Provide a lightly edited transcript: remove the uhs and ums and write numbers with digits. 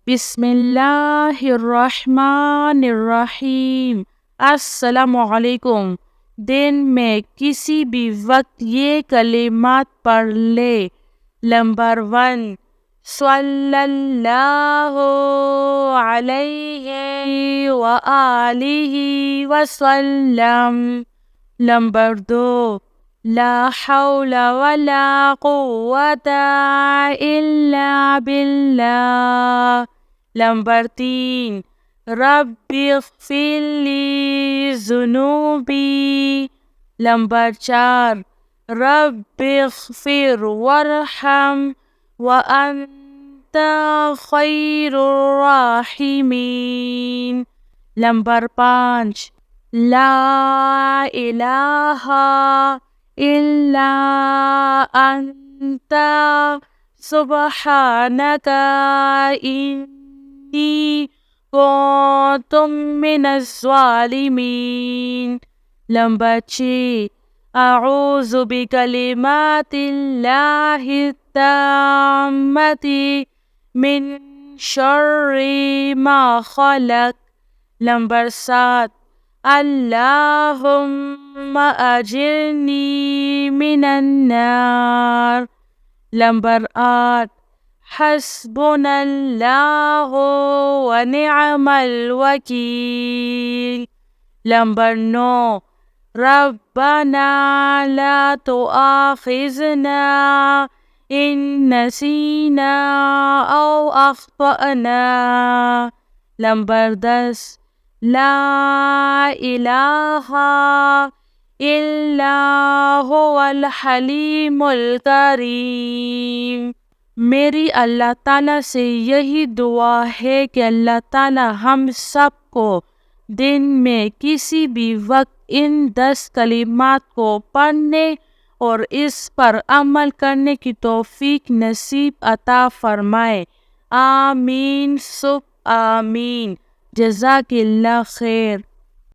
بسم اللہ الرحمن الرحیم۔ السلام علیکم۔ دن میں کسی بھی وقت یہ کلمات پڑھ لے۔ نمبر 1، صلی اللہ علیہ وآلہ وسلم۔ نمبر 2، لا حول ولا قوة الا باللہ۔ نمبر 3، رب اغفر لی ذنوبی۔ نمبر 4، رب اغفر وارحم وانت خیر الراحمین۔ نمبر 5، لا الہ الا انت سبحانک انی کنت من الظالمین۔ نمبر 6، اعوذ بکلمات اللہ التامۃ من شر ما خلق۔ نمبر 7، اللہم اجرنی من النار۔ نمبر 8، حسبنا اللہ ونعم الوکیل۔ نمبر 9، ربنا لا تؤاخذنا ان نسینا او اخطأنا۔ نمبر 10، لا الہ الا هو الحلیم الکریم۔ میری اللہ تعالیٰ سے یہی دعا ہے کہ اللہ تعالیٰ ہم سب کو دن میں کسی بھی وقت ان 10 کلمات کو پڑھنے اور اس پر عمل کرنے کی توفیق نصیب عطا فرمائے۔ آمین ثم آمین۔ جزاک اللہ خیر۔